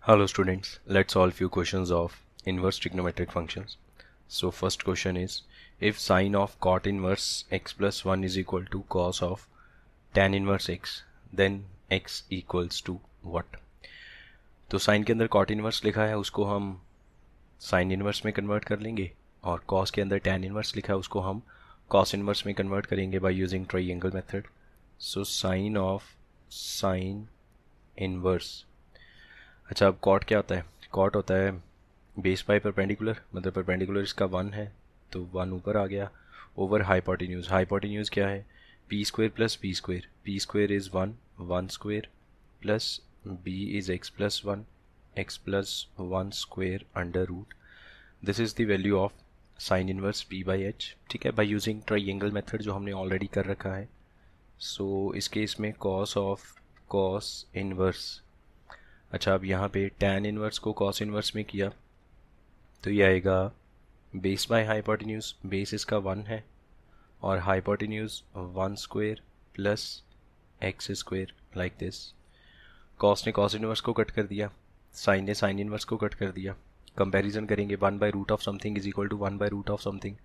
Hello students, let's solve few questions of inverse trigonometric functions. So first question is, if sine of cot inverse x plus 1 is equal to cos of tan inverse x, then x equals to what? तो sign के अंदर cot inverse लिखा है, उसको हम sine inverse में convert कर लेंगे, और cos के अंदर tan इनवर्स लिखा है, उसको हम cos इनवर्स में कन्वर्ट करेंगे by using triangle method. So sine of sine inverse. अच्छा, अब कॉट क्या होता है? कॉट होता है बेस बाय परपेंडिकुलर, मतलब परपेंडिकुलर इसका 1 है तो 1 ऊपर आ गया, ओवर हाइपोटेन्यूज. हाइपोटेन्यूज क्या है? P square plus P square. P square is 1, 1 square plus B is X plus 1, X plus 1 square under root. This is the value of sine inverse P by H. ठीक है, by using triangle method जो हमने already कर रखा है. सो इस case में cos of cos inverse. अच्छा, अब यहाँ पे tan इनवर्स को cos इनवर्स में किया तो ये आएगा बेस बाय हाइपोटेन्यूज. बेस इसका 1 है और hypotenuse 1 square plus X square like this. cos ने cos इनवर्स को कट कर दिया, साइन ने साइन इनवर्स को कट कर दिया. कंपैरिजन करेंगे, 1 by root of something is equal to 1 by root of something.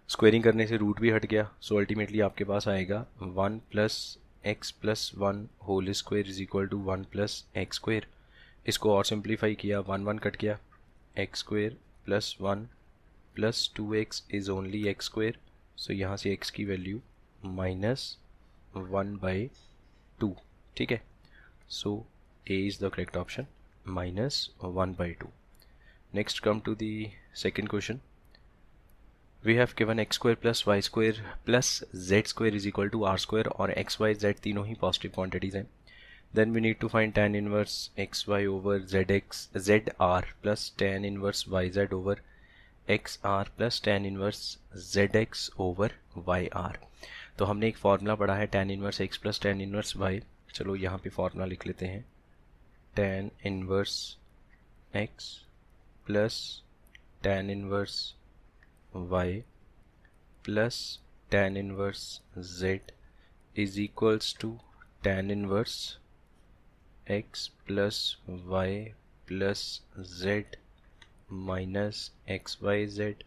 Squaring करने से रूट भी हट गया, सो अल्टीमेटली आपके पास आएगा 1 plus x plus 1 whole square is equal to 1 plus X square. इसको और सिंप्लीफाई किया, 1 1 कट गया, x square plus 1 plus 2x is only X square. So यहाँ से x की वैल्यू -1/2. ठीक है, so A is the correct option, -1/2. Next come to the second question. We have given X square plus Y square plus Z square is equal to R square, और X Y Z तीनों ही positive quantities हैं. Then we need to find tan inverse X Y over Z R plus tan inverse Y Z over X R plus tan inverse Z X over Y R. तो हमने एक formula पढ़ा है tan inverse X plus tan inverse Y. चलो यहाँ पे formula लिख लेते हैं. tan inverse X plus tan inverse y plus tan inverse z is equals to tan inverse x plus y plus z minus x Y Z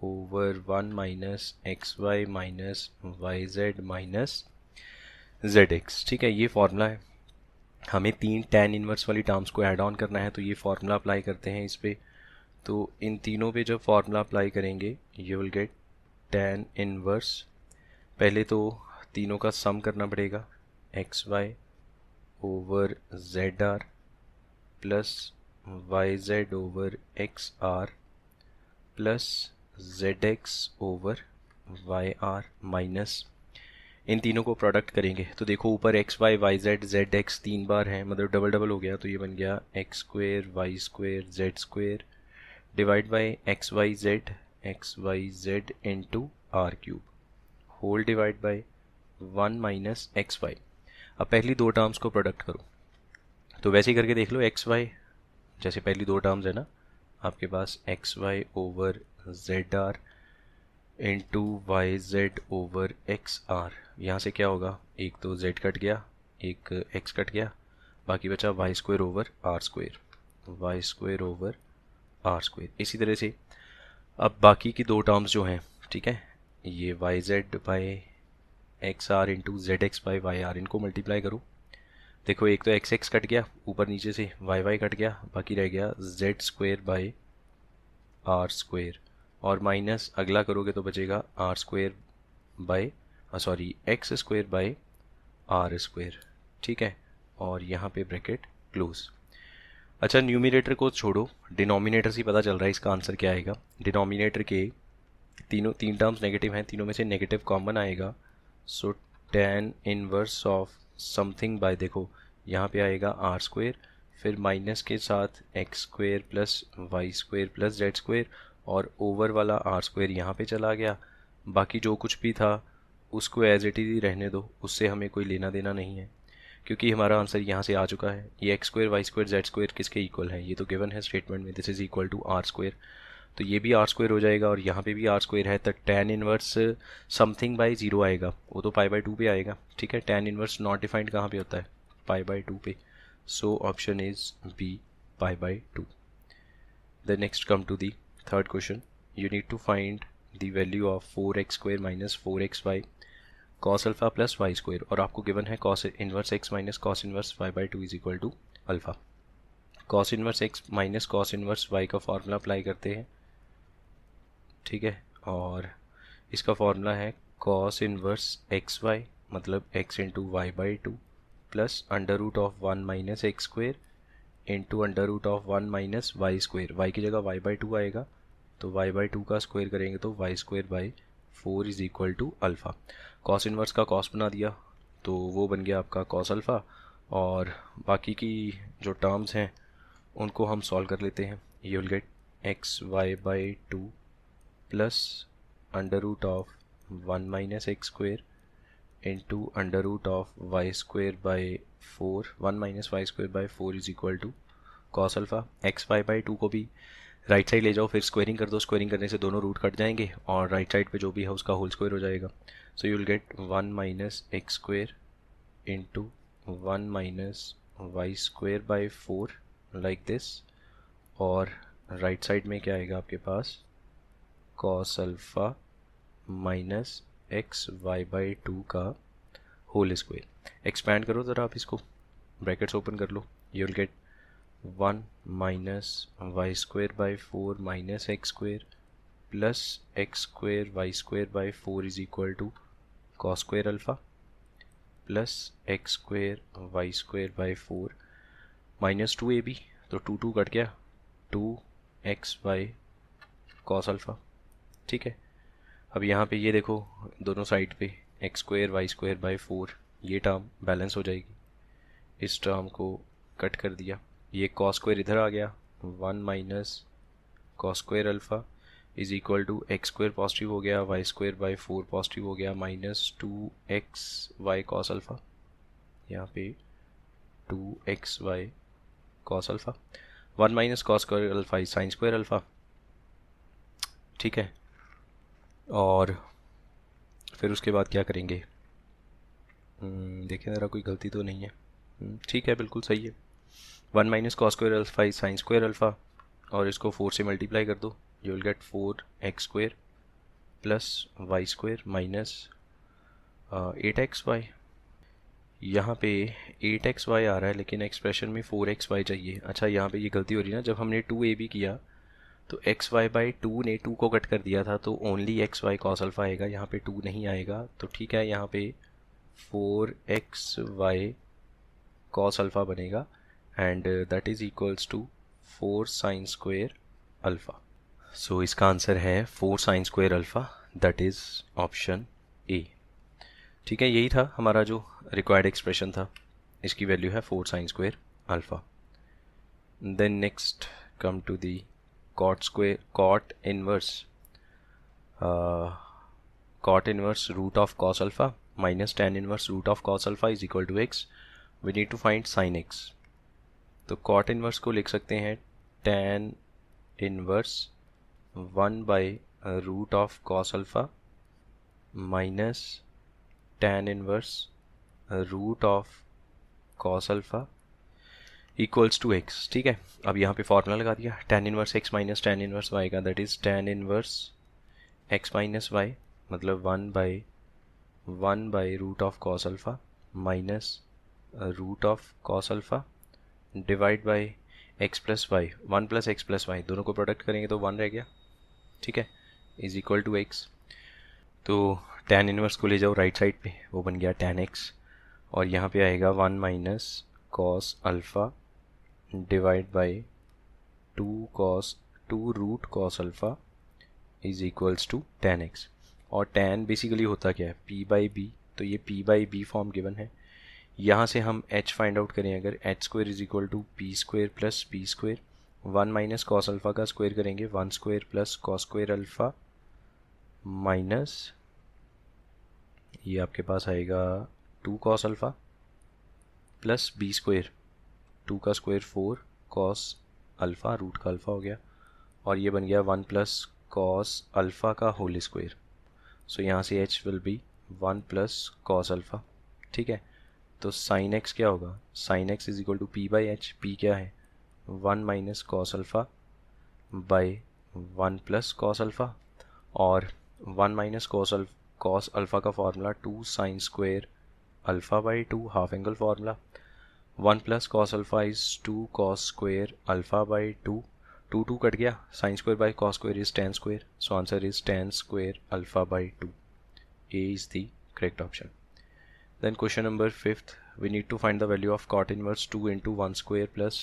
over 1 minus x y minus y z minus z x. ठीक है, ये formula है. हमें 3 tan inverse वाली terms को add on करना है, तो ये फार्मूला अप्लाई करते हैं इस पर. तो इन तीनों पे जब फार्मूला अप्लाई करेंगे यू विल गेट tan इनवर्स. पहले तो तीनों का सम करना पड़ेगा, X Y over Z R plus Y Z over X R plus Z X over Y R minus. इन तीनों को प्रोडक्ट करेंगे तो देखो ऊपर X Y Y Z Z X 3 बार है, मतलब डबल डबल हो गया, तो ये बन गया x square Y square z square divide by x Y z into r cube whole divide by 1 minus x y. अब पहली दो टर्म्स को प्रोडक्ट करो, तो वैसे ही करके देख लो. एक्स वाई जैसे पहली दो टर्म्स है ना, आपके पास X Y over Z R into Y Z over X R. यहाँ से क्या होगा, एक तो जेड कट गया, एक एक्स कट गया, बाकी बचा y square over r square, Y square over r square. इसी तरह से अब बाकी की दो टर्म्स जो हैं, ठीक है, ये y z by x r into z x by y r, इनको मल्टीप्लाई करो. देखो एक तो एक्स एक्स कट गया, ऊपर नीचे से वाई वाई कट गया, बाकी रह गया z square by r square, और माइनस अगला करोगे तो बचेगा r square by x square by r square. ठीक है, और यहाँ पे ब्रैकेट क्लोज. अच्छा, न्यूमिनेटर को छोड़ो, डिनोमिनेटर से पता चल रहा है इसका आंसर क्या आएगा. डिनोमिनेटर के तीन टर्म्स नेगेटिव हैं, तीनों में से नेगेटिव कॉमन आएगा. सो tan inverse of something bye, देखो यहाँ पे आएगा आर स्क्वेयर, फिर माइनस के साथ x square plus y square plus z square, और ओवर वाला आर स्क्वेयर यहाँ पे चला गया. बाकी जो कुछ भी था उसको एज इट इज रहने दो, उससे हमें कोई लेना देना नहीं है, क्योंकि हमारा आंसर यहाँ से आ चुका है. ये x square Y square z square किसके इक्वल है, ये तो गिवन है स्टेटमेंट में, this is equal to r square. तो ये भी आर स्क्वेयर हो जाएगा और यहाँ पे भी आर स्क्वेयर है, तो tan इनवर्स समथिंग बाई 0 आएगा, वो तो पाई बाई 2 पे आएगा. ठीक है, tan इनवर्स नॉट डिफाइंड कहाँ पे होता है, पाई बाई 2 पे. So option is b pi by 2. Then next come to the third question. You need to find the value of 4x square minus 4xy cos alpha plus y square, और आपको given है cos inverse x minus cos inverse y by 2 is equal to alpha. cos inverse x minus cos inverse y का formula apply करते हैं, ठीक है, और इसका फॉर्मूला है cos इनवर्स xy मतलब x into y by 2 plus under root of 1 minus x square into under root of 1 minus Y square. Y की जगह वाई बाई 2 आएगा, तो वाई बाई 2 का स्क्वायर करेंगे तो y square by 4 is equal to alpha. Cos inverse का cos बना दिया तो वो बन गया आपका कॉस अल्फ़ा, और बाकी की जो टर्म्स हैं उनको हम सॉल्व कर लेते हैं. You will get x Y by 2 plus under root of 1 minus x square into under root of y square by 4, 1 minus Y square by 4 is equal to cos alpha. X Y by 2 को भी right side ले जाओ, फिर squaring कर दो. Squaring करने से दोनों रूट कट जाएंगे और राइट साइड पे जो भी है उसका होल स्क्वायर हो जाएगा. So you will get 1 minus x square into 1 minus Y square by 4 like this, और राइट साइड में क्या आएगा आपके पास cos alpha minus x Y by 2 का होल स्क्वायर. एक्सपैंड करो ज़रा आप इसको, ब्रैकेट्स ओपन कर लो. You will get 1 minus Y square by 4 minus x square plus X square Y square by 4 is equal to cos square alpha plus X square Y square by 4 minus 2ab, तो 2 cut गया, 2x y cos alpha. ठीक है, अब यहाँ पे ये देखो दोनों साइड पे x square Y square by 4, ये टर्म बैलेंस हो जाएगी. इस टर्म को कट कर दिया, ये कॉस स्क्वेयर इधर आ गया, 1 minus cos square alpha is equal to x square positive हो गया, वाई स्क्वेयर बाई 4 पॉजिटिव हो गया, minus 2x y cos alpha, यहाँ पे 2x y cos alpha. 1 minus cos square alpha is sine square alpha. ठीक है, और फिर उसके बाद क्या करेंगे, देखें ज़रा कोई गलती तो नहीं है. ठीक है, बिल्कुल सही है. 1 minus cos square alpha is sine square alpha, और इसको 4 से मल्टीप्लाई कर दो. You will get 4x square plus Y square minus 8xy. यहाँ पे 8xy आ रहा है लेकिन एक्सप्रेशन में 4xy चाहिए. अच्छा, यहाँ पे ये गलती हो रही है ना, जब हमने 2ab किया तो xy बाई 2 ने 2 को कट कर दिया था, तो ओनली xy कॉस अल्फ़ा आएगा, यहाँ पे 2 नहीं आएगा. तो ठीक है, यहाँ पे 4xy कॉस अल्फ़ा बनेगा, and that is equals to 4 sine square alpha. So इसका आंसर है 4 sine square alpha, that is option A. ठीक है, यही था हमारा जो रिक्वायर्ड एक्सप्रेशन था. इसकी वैल्यू है 4 sine square alpha. Then next come to the cot inverse root of cos alpha minus tan inverse root of cos alpha is equal to x. We need to find sine x. तो cot inverse को लिख सकते हैं tan inverse 1 by root of cos alpha minus tan inverse root of cos alpha equals to x. ठीक है, अब यहाँ पे फॉर्मूला लगा दिया, tan inverse x minus tan inverse y का, that is tan inverse x minus y मतलब 1 by root of cos alpha minus root of cos alpha divide by x plus y. 1 plus x plus y दोनों को product करेंगे तो 1 रह गया. ठीक है, इज इक्वल टू एक्स. तो tan इनवर्स को ले जाओ राइट साइड पे, वो बन गया tan x, और यहाँ पे आएगा 1 minus cos alpha divide by 2 root cos alpha is equals to tan x. और tan बेसिकली होता क्या है, p बाई बी, तो ये p by b form given है. यहाँ से हम h फाइंड आउट करें, अगर h square is equal to p square plus p square, 1 minus cos alpha का स्क्वायर करेंगे 1 square plus cos square alpha minus ये आपके पास आएगा 2 cos alpha plus b square, 2 का स्क्वायर 4 कॉस अल्फ़ा रूट का अल्फ़ा हो गया, और ये बन गया 1 प्लस कॉस अल्फ़ा का होल स्क्वायर. सो यहाँ से h will be 1 plus cos alpha. ठीक है, तो साइन x क्या होगा, sine x is equal to P by H. P क्या है, 1 minus cos alpha by 1 plus cos alpha, और 1 माइनस कॉस अल्फ़ा का formula 2 sine square alpha by 2, half angle formula. 1 plus cos alpha is 2 cos square alpha by 2. 2 cut गया, sine square by cos square is tan square, so answer is tan square alpha by 2. A is the correct option. Then question number 5th, we need to find the value of cot inverse 2 into 1 square plus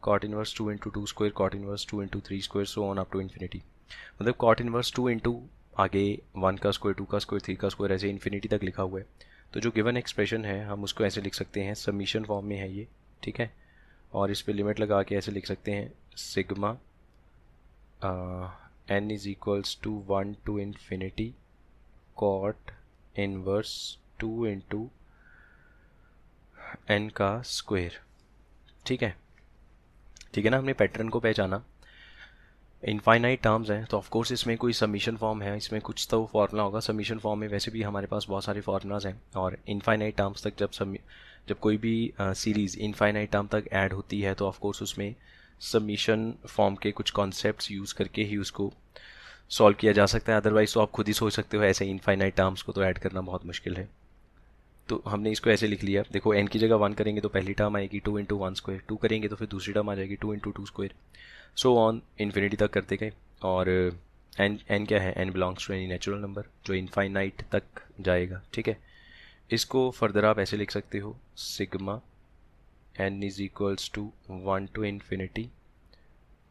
cot inverse 2 into 2 square, cot inverse 2 into 3 square, so on up to infinity. मतलब cot inverse 2 into आगे 1 का square, 2 का square, 3 का square, ऐसे infinity तक लिखा हुआ है. तो जो गिवन एक्सप्रेशन है हम उसको ऐसे लिख सकते हैं, सबमिशन फॉर्म में है ये, ठीक है. और इस पर लिमिट लगा के ऐसे लिख सकते हैं, sigma n is equals to 1 to infinity cot inverse 2 into n का स्क्वायर. ठीक है, ठीक है ना. हमने पैटर्न को पहचाना. इनफाइनाइट टर्म्स हैं तो ऑफ कोर्स इसमें कोई समीशन फॉर्म है, इसमें कुछ तो फार्मूला होगा. समीशन फॉर्म में वैसे भी हमारे पास बहुत सारे फार्मूलाज हैं, और इनफाइनाइट टर्म्स तक जब कोई भी सीरीज़ इनफाइनाइट टर्म तक ऐड होती है तो ऑफ कोर्स उसमें समीशन फॉर्म के कुछ कॉन्सेप्ट्स यूज़ करके ही उसको सॉल्व किया जा सकता है. अदरवाइज तो आप खुद ही सोच सकते हो ऐसे इनफाइनाइट टर्म्स को तो ऐड करना बहुत मुश्किल है. तो हमने इसको ऐसे लिख लिया. देखो n की जगह 1 करेंगे तो पहली टर्म आएगी 2 इंटू 1 स्क्वायर, 2 करेंगे तो फिर दूसरी टर्म आ जाएगी 2 into 2 square, so on infinity तक करते गए. और n क्या है, n belongs to any natural number जो इनफाइनाइट तक जाएगा. ठीक है, इसको फर्दर आप ऐसे लिख सकते हो, sigma n is equals to 1 to infinity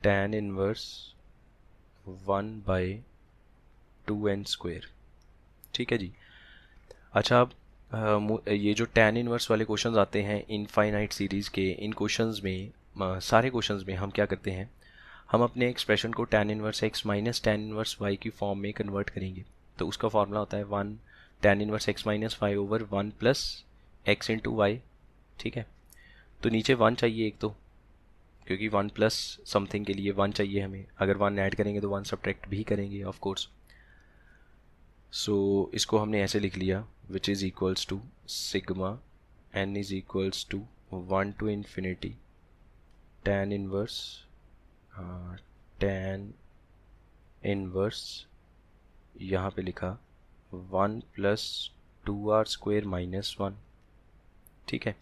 tan inverse 1 by 2n square. ठीक है जी. अच्छा, अब ये जो tan इनवर्स वाले क्वेश्चंस आते हैं इनफाइनाइट सीरीज़ के, इन क्वेश्चंस में सारे क्वेश्चंस में हम क्या करते हैं, हम अपने एक्सप्रेशन को tan inverse x minus tan inverse y की फॉर्म में कन्वर्ट करेंगे. तो उसका फॉर्मूला होता है 1 tan inverse x minus y over 1 plus x into y. ठीक है, तो नीचे 1 चाहिए एक तो, क्योंकि 1 प्लस समथिंग के लिए 1 चाहिए हमें. अगर 1 ऐड करेंगे तो 1 सब्ट्रैक्ट भी करेंगे ऑफ कोर्स. सो इसको हमने ऐसे लिख लिया, which is equals to sigma n is equals to 1 to infinity tan inverse tan inverse यहाँ पे लिखा 1 प्लस 2r स्क्वेयर माइनस 1. ठीक है.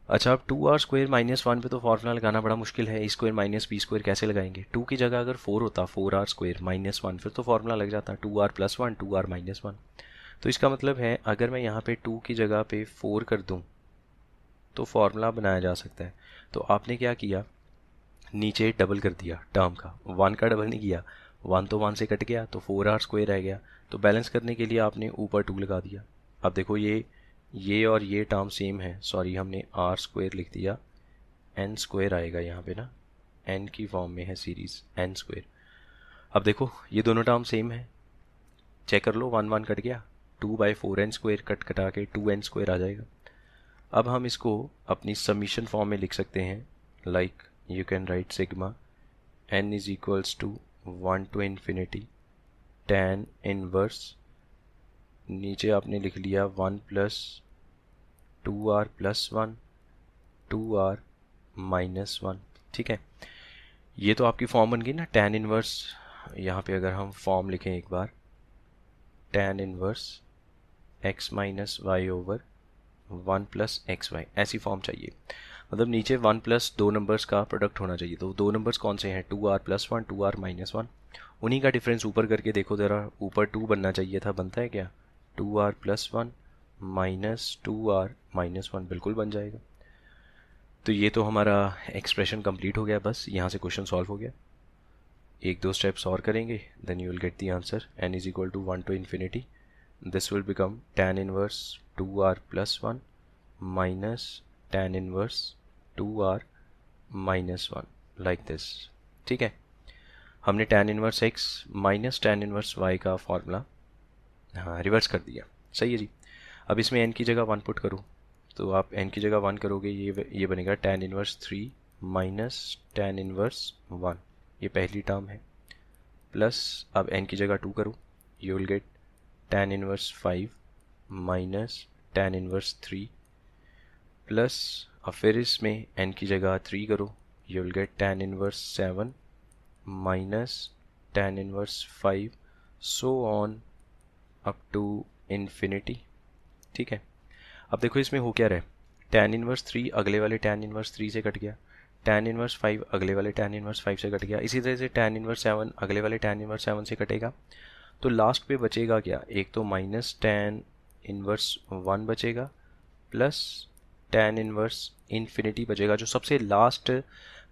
अच्छा, अब 2r स्क्वेयर माइनस 1 पे तो फॉर्मूला लगाना बड़ा मुश्किल है. ए स्क्वेयर माइनस बी स्क्वेयर कैसे लगाएंगे. 2 की जगह अगर 4 होता, 4r स्क्वेयर माइनस 1, फिर तो फॉर्मूला लग जाता 2r प्लस 1 2r माइनस 1. तो इसका मतलब है अगर मैं यहाँ पे 2 की जगह पे 4 कर दूँ तो फॉर्मूला बनाया जा सकता है. तो आपने क्या किया, नीचे डबल कर दिया टर्म का, 1 का डबल नहीं किया. 1 तो 1 से कट गया तो 4r स्क्वेयर रह गया. तो बैलेंस करने के लिए आपने ऊपर 2 लगा दिया. अब देखो ये और ये टर्म सेम है, सॉरी हमने r स्क्वेयर लिख दिया, n स्क्वेयर आएगा यहाँ पे ना, n की फॉर्म में है सीरीज़ n स्क्वेयर. अब देखो ये दोनों टर्म सेम है, चेक कर लो, 1 1 कट गया, 2/4n स्क्वेयर कटा के 2n स्क्वेयर आ जाएगा. अब हम इसको अपनी समीशन फॉर्म में लिख सकते हैं, like you can write sigma n is equals to 1 to infinity tan inverse, नीचे आपने लिख लिया 1 plus 2r plus 1 2r minus 1. ठीक है, ये तो आपकी फॉर्म बन गई ना tan इनवर्स. यहाँ पे अगर हम फॉर्म लिखें एक बार, tan inverse x minus y over 1 plus x y, ऐसी फॉर्म चाहिए. मतलब नीचे 1 प्लस 2 नंबर्स का प्रोडक्ट होना चाहिए. तो 2 नंबर्स कौन से हैं, 2r प्लस 1 2r माइनस 1. उन्हीं का डिफरेंस ऊपर करके देखो ज़रा, ऊपर 2 बनना चाहिए था, बनता है क्या, 2r plus 1 minus 2r minus 1, बिल्कुल बन जाएगा. तो ये तो हमारा एक्सप्रेशन कंप्लीट हो गया. बस यहाँ से क्वेश्चन सॉल्व हो गया. एक दो स्टेप्स और करेंगे, then you will get the answer. n is equal to 1 to infinity, this will become tan inverse 2r plus 1 minus tan inverse 2r minus 1, like this. ठीक है, हमने tan inverse x minus tan inverse y का formula reverse कर दिया. सही है जी. अब इसमें n की जगह 1 पुट करो, तो आप n की जगह 1 करोगे, ये बनेगा tan inverse 3 minus tan inverse 1, ये पहली टर्म है, प्लस अब n की जगह 2 करो, you will get tan inverse 5 minus tan inverse 3, plus अब फिर इसमें n की जगह 3 करो, you will get tan inverse 7 minus tan inverse 5 so on up to infinity। ठीक है, अब देखो इसमें हो क्या रहा है, tan इनवर्स 3 अगले वाले tan इनवर्स 3 से कट गया, tan इनवर्स 5 अगले वाले tan इनवर्स 5 से कट गया, इसी तरह से tan इनवर्स 7 अगले वाले tan इनवर्स 7 से कटेगा। तो लास्ट पे बचेगा क्या, एक तो माइनस tan इनवर्स 1 बचेगा प्लस tan इनवर्स इन्फिनिटी बचेगा। जो सबसे लास्ट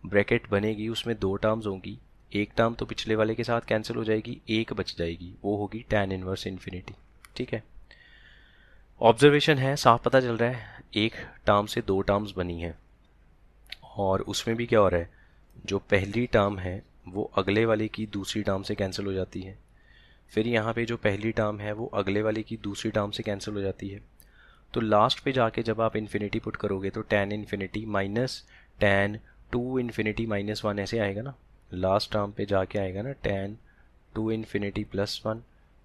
ब्रैकेट बनेगी उसमें दो टर्म्स होंगी, एक टर्म तो पिछले वाले के साथ कैंसिल हो जाएगी, एक बच जाएगी, वो होगी tan इनवर्स इन्फिनिटी। ठीक है, ऑब्जर्वेशन है, साफ पता चल रहा है एक टर्म से दो टर्म्स बनी है, और उसमें भी क्या हो रहा है, जो पहली टर्म है वो अगले वाले की दूसरी टर्म से कैंसिल हो जाती है, फिर यहाँ पे जो पहली टर्म है वो अगले वाले की दूसरी टर्म से कैंसिल हो जाती है। तो लास्ट पे जाके जब आप इन्फिनिटी पुट करोगे तो tan infinity minus tan 2 infinity minus 1 ऐसे आएगा ना, लास्ट टर्म पे जाके आएगा ना tan 2 infinity plus 1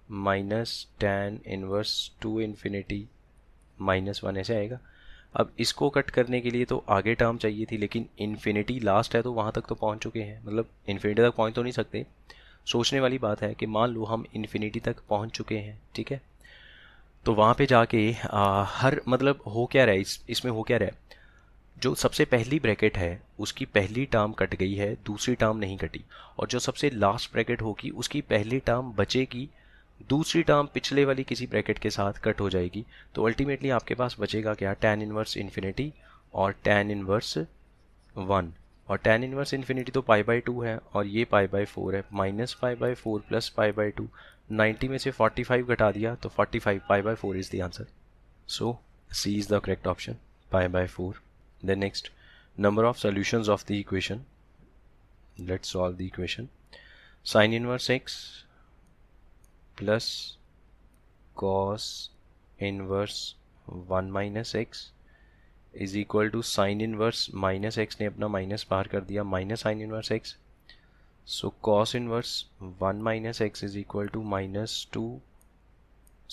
minus tan inverse 2 infinity minus 1 ऐसे आएगा। अब इसको कट करने के लिए तो आगे टर्म चाहिए थी, लेकिन इन्फिनिटी लास्ट है तो वहाँ तक तो पहुँच चुके हैं, मतलब इन्फिनिटी तक पहुँच तो नहीं सकते। सोचने वाली बात है कि मान लो हम इन्फिनिटी तक पहुँच चुके हैं, ठीक है, तो वहाँ पे जाके हर मतलब हो क्या रहा है, इसमें हो क्या रहा है, जो सबसे पहली ब्रैकेट है उसकी पहली टर्म कट गई है, दूसरी टर्म नहीं कटी, और जो सबसे लास्ट ब्रैकेट होगी उसकी पहली टर्म बचेगी, दूसरी टर्म पिछले वाली किसी ब्रैकेट के साथ कट हो जाएगी। तो अल्टीमेटली आपके पास बचेगा क्या, tan इनवर्स इन्फिनिटी और tan इनवर्स 1, और tan इनवर्स इन्फिनिटी तो पाई बाई 2 है और ये पाई बाई 4 है, minus pi by 4 plus pi by 2, 90 में से 45 घटा दिया तो 45 pi by 4 is the answer. So c is the correct option, pi by 4। Then next, number of solutions of the equation. Let's solve the equation. Sin inverse x plus cos inverse 1 minus x is equal to sin inverse minus x ने अपना minus बाहर कर दिया, minus sin inverse x. So cos inverse 1 minus x is equal to minus 2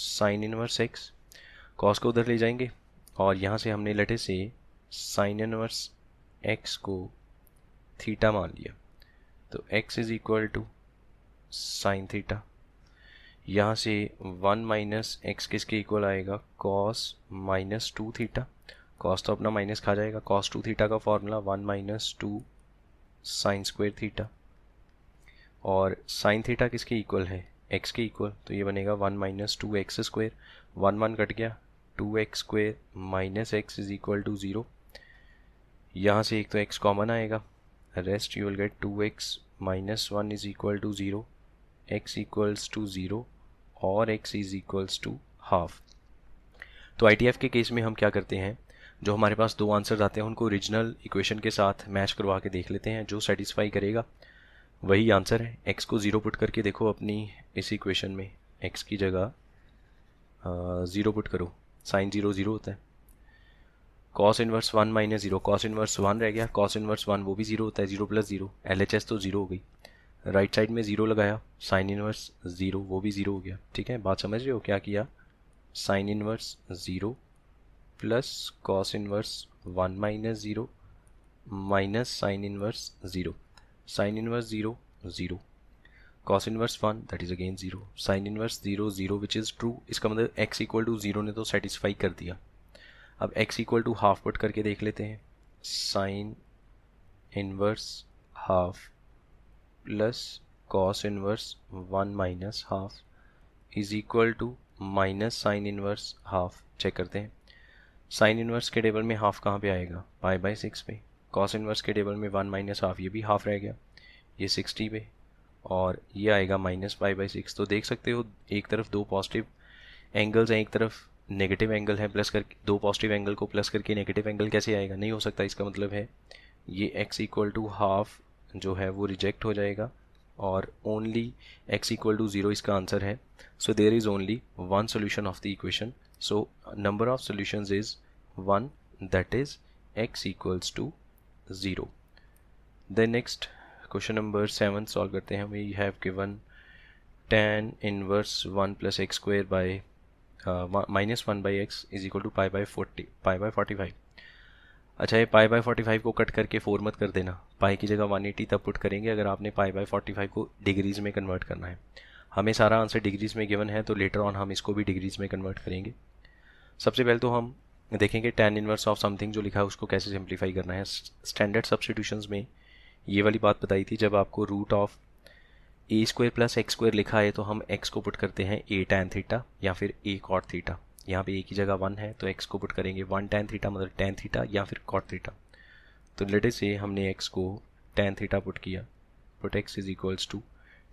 sin inverse x. cos को उधर ले जाएंगे और यहाँ से हमने लेटे से साइन इनवर्स x को थीटा मान लिया, तो x is equal to sine theta. यहाँ से 1 माइनस एक्स किसके इक्वल आएगा, cos माइनस 2 थीटा, cos तो अपना माइनस खा जाएगा, cos 2 थीटा का formula 1 minus 2 sine square theta, और साइन थीटा किसके इक्वल है, x के इक्वल, तो ये बनेगा 1 माइनस 2 एक्स स्क्वायर, 1 1 कट गया, 2x square minus x is equal to 0। यहाँ से एक तो x कॉमन आएगा, rest you will get 2x minus 1 is equal to 0, x equals to 0 और x is equals to half. तो ITF के case में हम क्या करते हैं, जो हमारे पास दो आंसर्स आते हैं उनको ओरिजिनल इक्वेशन के साथ मैच करवा के देख लेते हैं, जो सेटिस्फाई करेगा वही आंसर है। x को 0 पुट करके देखो अपनी इस इक्वेशन में, x की जगह 0 पुट करो, साइन 0 0 होता है, cos inverse 1 minus 0, cos inverse 1 रह गया, cos इनवर्स 1 वो भी 0 होता है, 0 प्लस 0, LHS तो 0 हो गई, राइट साइड में 0 लगाया, साइन इनवर्स 0 वो भी 0 हो गया। ठीक है, बात समझ रहे हो क्या किया, sine inverse 0 plus cos inverse 1 minus 0 minus sine inverse 0, sine inverse 0 0, cos inverse 1 that is again 0, sine inverse 0 0 which is true. इसका मतलब x इक्वल टू 0 ने तो सेटिस्फाई कर दिया। अब x equal to half put करके देख लेते हैं, sine inverse half plus cos inverse 1 minus half is equal to minus sine inverse half. Check करते हैं, साइन इनवर्स के टेबल में हाफ कहाँ पे आएगा, पाई बाई 6 पे, कॉस इनवर्स के टेबल में 1 माइनस हाफ, ये भी हाफ रह गया, ये 60 पे, और ये आएगा माइनस पाई बाई 6। तो देख सकते हो एक तरफ दो पॉजिटिव एंगल्स हैं, एक तरफ नेगेटिव एंगल है, प्लस करके दो पॉजिटिव एंगल को प्लस करके नेगेटिव एंगल कैसे आएगा, नहीं हो सकता। इसका मतलब है ये x इक्वल टू हाफ जो है वो रिजेक्ट हो जाएगा और ओनली x इक्वल टू 0 इसका आंसर है। So there is only one solution of the equation, so number of solutions is 1, that is x equals to 0। Then next question number 7 solve करते हैं। We have given tan inverse 1 plus x square by minus 1 by x is equal to pi by 45। अच्छा, ये पाई by 45 को cut करके 4 मत कर देना, पाई की जगह 180 तब पुट करेंगे अगर आपने पाई बाय 45 को डिग्रीज में कन्वर्ट करना है। हमें सारा आंसर डिग्रीज में गिवन है तो लेटर ऑन हम इसको भी डिग्रीज में कन्वर्ट करेंगे। सबसे पहले तो हम देखेंगे tan इनवर्स ऑफ समथिंग जो लिखा है उसको कैसे सिंप्लीफाई करना है। स्टैंडर्ड सब्स्टिट्यूशंस में ये वाली बात बताई थी, जब आपको root of a square plus x square लिखा है तो हम एक्स को पुट करते हैं ए tan थीटा या फिर ए कॉट थीटा। यहाँ पे ए की जगह 1 है तो एक्स को पुट करेंगे 1 tan थीटा, मतलब tan थीटा या फिर कॉट थीटा। तो लेटे से हमने एक्स को tan थीटा पुट किया, put x is equals to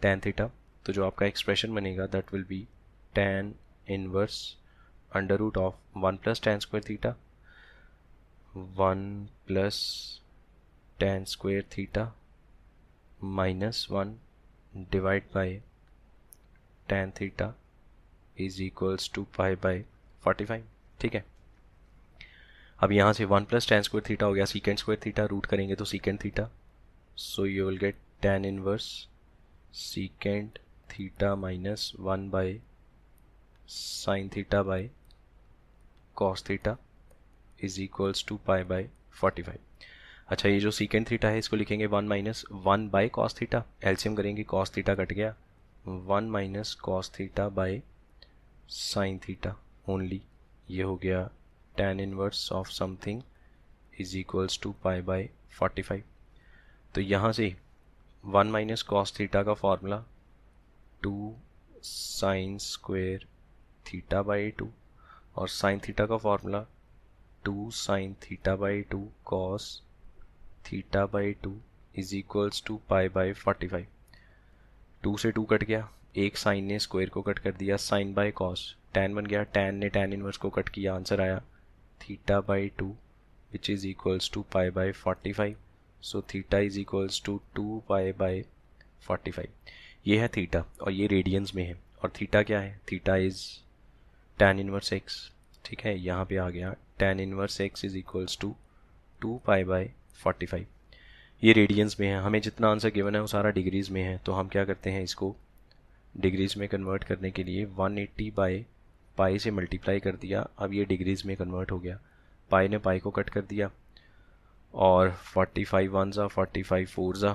tan theta. तो जो आपका एक्सप्रेशन बनेगा that will be tan inverse under root of 1 plus tan square theta 1 plus tan square theta minus 1 divide by tan theta is equals to pi by 45। ठीक है, अब यहाँ से 1 plus tan square theta हो गया secant square theta, root करेंगे तो secant theta, so you will get tan inverse secant theta minus 1 by sine theta by cos theta is equals to pi by 45। अच्छा, ये जो सीकेंड थीटा है इसको लिखेंगे 1 minus 1 by cos theta, LCM करेंगे cos theta cut गया, 1 minus cos theta by sine theta only, ये हो गया tan inverse of something is equals to pi by 45। तो यहाँ से 1 माइनस कॉस थीटा का formula 2 sine square theta by 2 और साइन थीटा का formula 2 sine theta by 2 cos theta by 2 is equals to pi by 45। 2 से 2 cut गया, एक sign ने स्क्वायर को कट कर दिया, साइन बाय कॉस tan बन गया, tan ने tan इनवर्स को कट किया, आंसर आया theta by 2 which is equals to pi by 45। So theta is equals to 2 pi by 45। ये है थीटा और ये रेडियंस में है, और थीटा क्या है, theta is tan inverse x। ठीक है, यहाँ पे आ गया tan inverse x is equals to 2 pi by 45। ये रेडियंस में है, हमें जितना आंसर गिवन है वो सारा डिग्रीज में है, तो हम क्या करते हैं इसको डिग्रीज में कन्वर्ट करने के लिए 180 बाय पाई से मल्टीप्लाई कर दिया, अब ये डिग्रीज में कन्वर्ट हो गया, पाई ने पाई को कट कर दिया और 45 वन ज़ा 45 फोर ज़ा,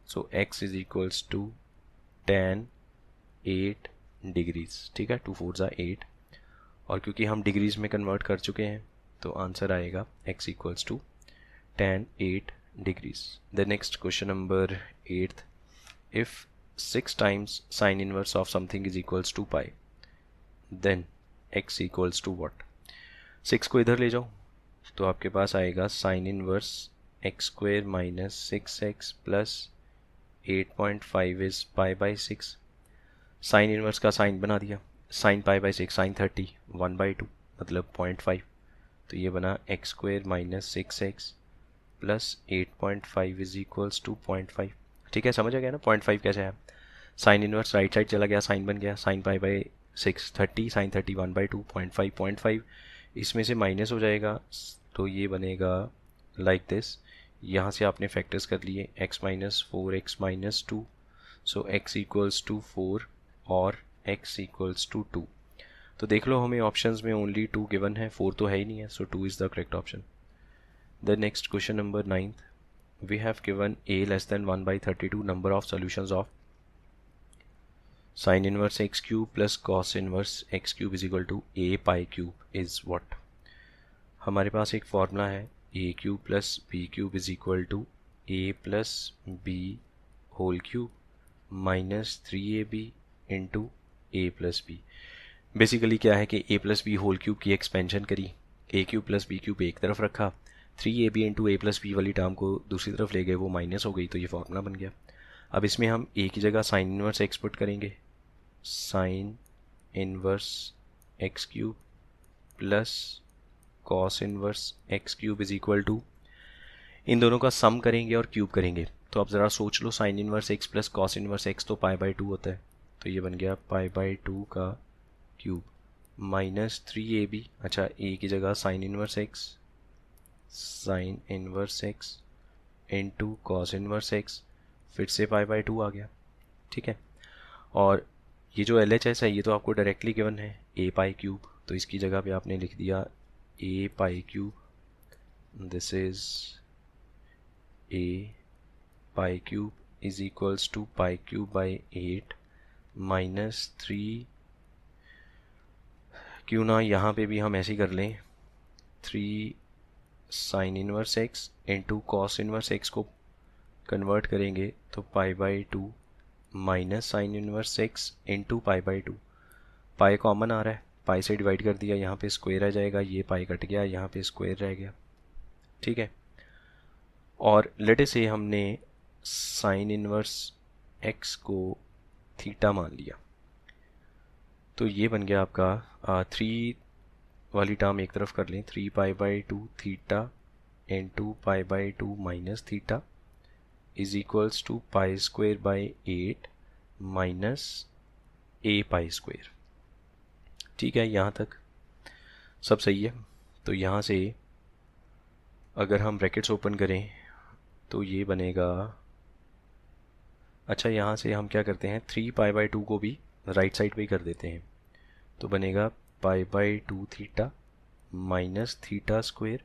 so x is equals to tan 8 degrees. ठीक है, 2 4 ज़ा 8, और क्योंकि हम डिग्रीज में कन्वर्ट कर चुके हैं तो आंसर आएगा x equals to tan 8 degrees. The next question number 8th. If 6 times sine inverse of something is equals to pi, then x equals to what? 6 को इधर ले जाओ तो आपके पास आएगा sign inverse x square minus 6x plus 8.5 is pi by 6। Sine inverse का sign बना दिया, साइन पाई बाई 6 साइन 30 1/2 मतलब 0.5, तो ये बना x square minus 6x plus 8.5 is equals to 0.5। ठीक है, समझ आ गया ना 0.5 कैसे है। साइन इनवर्स राइट साइड चला गया, साइन बन गया साइन पाई बाई 6 30 साइन 30 1/2 0.5 इसमें से माइनस हो जाएगा तो ये बनेगा लाइक दिस। यहाँ से आपने फैक्टर्स कर लिए x minus 4x minus 2, so x equals to 4 और x इक्वल्स टू 2। तो देख लो हमें ऑप्शंस में ओनली 2 गिवन है, 4 तो है ही नहीं है, सो 2 is the correct option. The next question number 9th, we have given a less than 1 by 32 number of solutions of sin inverse x cube plus cos inverse x cube is equal to a pi cube is what? हमारे पास एक formula है a cube plus b cube is equal to a plus b whole cube minus 3ab into a plus b। Basically क्या है कि a plus b whole cube की expansion करी, a cube plus b cube एक तरफ रखा, 3ab into a plus b वाली term को दूसरी तरफ ले गए, वो माइनस हो गई, तो ये फॉर्मूला बन गया। अब इसमें हम a की जगह साइन इनवर्स एक्स पुट करेंगे, sine inverse X cube plus cos inverse X cube is equal to, इन दोनों का सम करेंगे और क्यूब करेंगे। तो अब ज़रा सोच लो, sine inverse X plus cos inverse X तो पाई बाई 2 होता है, तो ये बन गया पाई बाई 2 का क्यूब माइनस 3ab, अच्छा a की जगह sine inverse x sign inverse x into cos inverse x, फिर से पाई बाई 2 आ गया। ठीक है, और ये जो LHS है ये तो आपको डायरेक्टली गिवन है a पाई क्यूब, तो इसकी जगह पे आपने लिख दिया a pi cube this is a pi cube is equals to pi cube by 8 minus 3, क्यों ना यहाँ पे भी हम ऐसे कर लें, 3 sine inverse x into cos inverse x को कन्वर्ट करेंगे तो pi by 2 minus sine inverse x into pi by 2। Pi common आ रहा है, पाई से डिवाइड कर दिया, यहाँ पे स्क्वायर आ जाएगा, ये पाई कट गया, यहाँ पे स्क्वायर रह गया, ठीक है। और लेट अस से हमने साइन इनवर्स x को थीटा मान लिया, तो ये बन गया आपका 3 वाली टर्म एक तरफ कर लें, 3 pi by 2 theta into pi by 2 minus theta is equals to pi square by 8 minus a pi square. ठीक है, यहाँ तक सब सही है। तो यहाँ से अगर हम ब्रैकेट्स ओपन करें तो ये बनेगा, अच्छा यहाँ से हम क्या करते हैं, 3 पाई बाई 2 को भी राइट साइड पे ही कर देते हैं, तो बनेगा pi by 2 theta minus theta square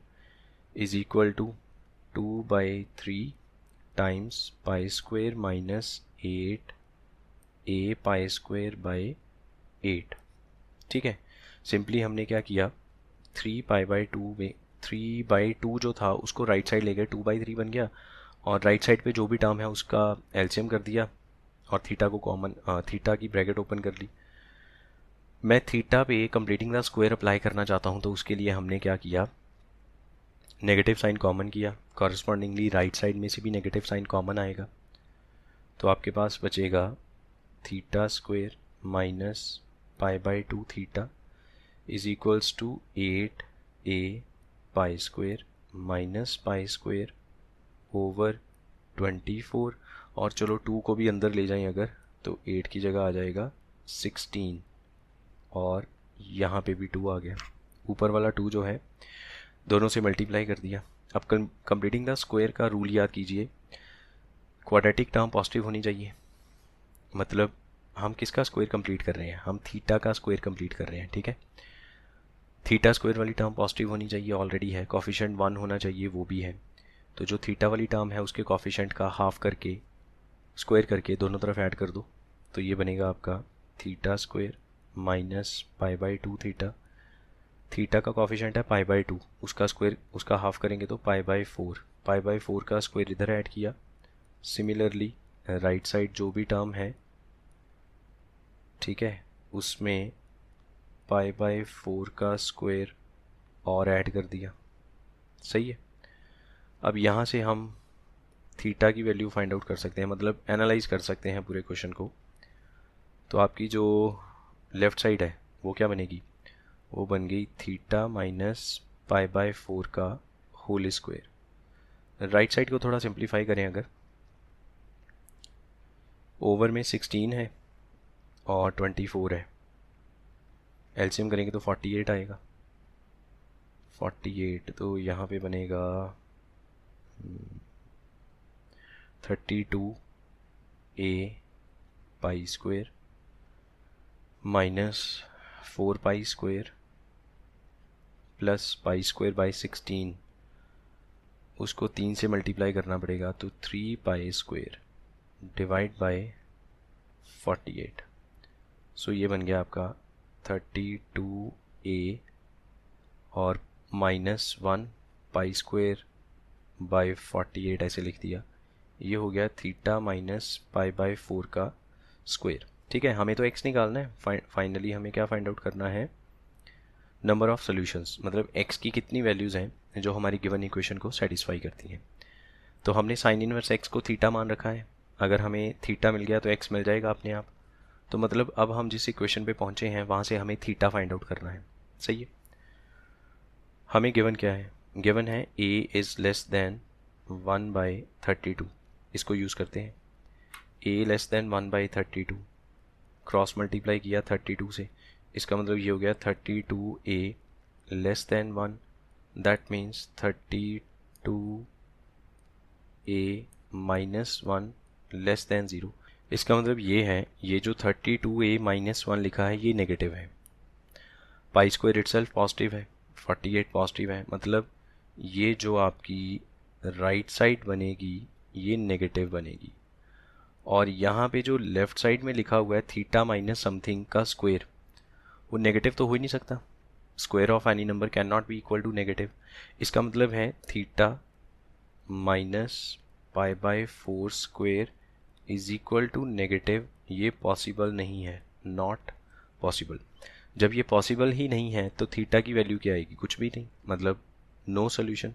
is equal to 2 by 3 times pi square minus 8 a pi square by 8। ठीक है, सिंपली हमने क्या किया, 3 पाई बाई 2 में 3 बाई 2 जो था उसको राइट साइड ले गए, 2 बाई 3 बन गया, और राइट साइड पे जो भी टर्म है उसका एलसीएम कर दिया और थीटा को कॉमन, थीटा की ब्रैकेट ओपन कर ली। मैं थीटा पे कंप्लीटिंग द स्क्वायर अप्लाई करना चाहता हूँ, तो उसके लिए हमने क्या किया, नेगेटिव साइन कॉमन किया, कॉरस्पॉन्डिंगली राइट साइड में से भी नेगेटिव साइन कॉमन आएगा, तो आपके पास बचेगा theta square minus pi by 2 theta is equals to 8 a pi square minus pi square over 24, और चलो 2 को भी अंदर ले जाएं अगर, तो 8 की जगह आ जाएगा 16, और यहाँ पे भी 2 आ गया, ऊपर वाला 2 जो है दोनों से मल्टीप्लाई कर दिया। अब कंप्लीटिंग द स्क्वायर का रूल याद कीजिए, क्वाड्रेटिक टर्म पॉजिटिव होनी चाहिए, मतलब हम किसका स्क्वायर कंप्लीट कर रहे हैं, हम थीटा का स्क्वायर कंप्लीट कर रहे हैं। ठीक है, थीटा स्क्वायर वाली टर्म पॉजिटिव होनी चाहिए, ऑलरेडी है, कॉफिशेंट 1 होना चाहिए, वो भी है, तो जो थीटा वाली टर्म है उसके कॉफिशेंट का हाफ करके स्क्वायर करके दोनों तरफ ऐड कर दो, तो ये बनेगा आपका theta square minus pi by 2 theta, theta का कॉफिशेंट है पाई बाई 2, उसका स्क्वायर उसका हाफ करेंगे तो पाई बाई 4, पाई बाई 4 का स्क्वायर इधर ऐड किया। सिमिलरली राइट साइड जो भी टर्म है, ठीक है, उसमें पाई बाई 4 का स्क्वायर और ऐड कर दिया, सही है। अब यहाँ से हम थीटा की वैल्यू फाइंड आउट कर सकते हैं, मतलब एनालाइज कर सकते हैं पूरे क्वेश्चन को। तो आपकी जो लेफ़्ट साइड है वो क्या बनेगी, वो बन गई थीटा माइनस पाई बाई 4 का होल स्क्वायर। राइट साइड को थोड़ा सिंप्लीफाई करें, अगर ओवर में 16 है और 24 है, एलसीएम करेंगे तो 48 आएगा, 48, तो यहाँ पे बनेगा 32 a pi square minus 4 pi square plus pi square by 16, उसको 3 से मल्टीप्लाई करना पड़ेगा, तो 3 पाई स्क्वायर डिवाइड बाय 48, सो ये बन गया आपका 32a और माइनस 1 पाई स्क्वायर बाई 48 ऐसे लिख दिया, ये हो गया थीटा माइनस पाई बाई 4 का स्क्वायर। ठीक है, हमें तो x निकालना है, फाइनली हमें क्या फाइंड आउट करना है, नंबर ऑफ सॉल्यूशंस, मतलब x की कितनी वैल्यूज़ हैं जो हमारी गिवन इक्वेशन को सेटिस्फाई करती हैं। तो हमने साइन इनवर्स x को थीटा मान रखा है, अगर हमें थीटा मिल गया तो x मिल जाएगा अपने आप, तो मतलब अब हम जिस इक्वेशन पे पहुंचे हैं वहाँ से हमें थीटा फाइंड आउट करना है, सही है। हमें गिवन क्या है, गिवन है a इज़ लेस देन 1/32, इसको यूज़ करते हैं, a less than 1/32, cross multiply किया 32 से, इसका मतलब ये हो गया 32a less than 1, that means 32a minus 1 less than 0। इसका मतलब ये है, ये जो 32a माइनस 1 लिखा है ये नेगेटिव है, पाई स्क्वायर इटसेल्फ पॉजिटिव है, 48 पॉजिटिव है, मतलब ये जो आपकी राइट साइड बनेगी ये नेगेटिव बनेगी, और यहाँ पे जो लेफ्ट साइड में लिखा हुआ है थीटा माइनस समथिंग का स्क्वायर, वो नेगेटिव तो हो ही नहीं सकता। Square of any number can not be equal to negative. इसका मतलब है theta minus pi by 4 square is equal to negative. ये पॉसिबल नहीं है, नॉट पॉसिबल। जब ये पॉसिबल ही नहीं है तो थीटा की वैल्यू क्या आएगी? कुछ भी नहीं, मतलब no solution.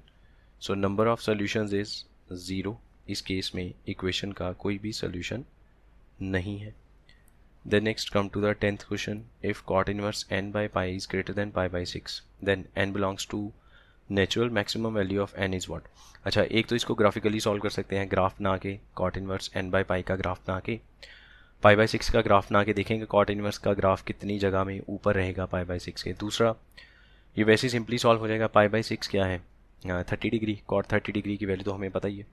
So number of solutions is 0। इस केस में इक्वेशन का कोई भी सोल्यूशन नहीं है। Then next come to the 10th question. If cot inverse n by pi is greater than pi by 6, then n belongs to natural maximum value of n is what? अच्छा, एक तो इसको graphically solve कर सकते हैं, graph ना के, cot inverse n by pi का ग्राफ ना के, pi by 6 का ग्राफ ना के, देखेंगे cot inverse का ग्राफ कितनी जगह में ऊपर रहेगा pi by 6 के। दूसरा, ये वैसे सिंपली सॉल्व हो जाएगा। pi by 6 क्या है? 30 डिग्री। cot 30 डिग्री की वैल्यू तो हमें पता ही है,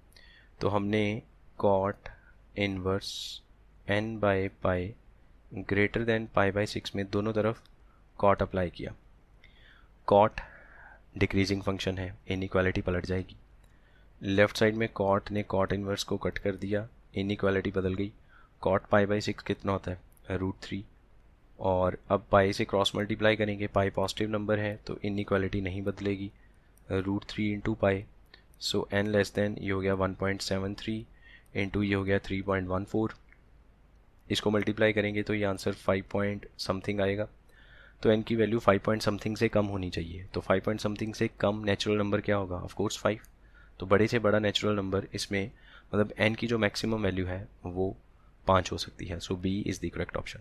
तो हमने cot inverse n by pi greater than pi by 6 में दोनों तरफ कॉट अप्लाई किया। कॉट डिक्रीजिंग फंक्शन है, इनइक्वालिटी पलट जाएगी। लेफ्ट साइड में कॉट ने कॉट इनवर्स को कट कर दिया, इनइक्वालिटी बदल गई। कॉट पाई बाई 6 कितना होता है? √3। और अब पाई से क्रॉस मल्टीप्लाई करेंगे, पाई पॉजिटिव नंबर है तो इनइक्वालिटी नहीं बदलेगी, √3 इंटू पाई। सो n लेस देन, ये हो गया 1.73 इंटू ये हो गया 3.14। इसको मल्टीप्लाई करेंगे तो ये आंसर 5 पॉइंट समथिंग आएगा। तो n की वैल्यू 5 पॉइंट समथिंग से कम होनी चाहिए। तो 5 पॉइंट समथिंग से कम नेचुरल नंबर क्या होगा? Of course 5। तो बड़े से बड़ा नेचुरल नंबर इसमें, मतलब n की जो मैक्सिमम वैल्यू है वो 5 हो सकती है। So B is the correct option.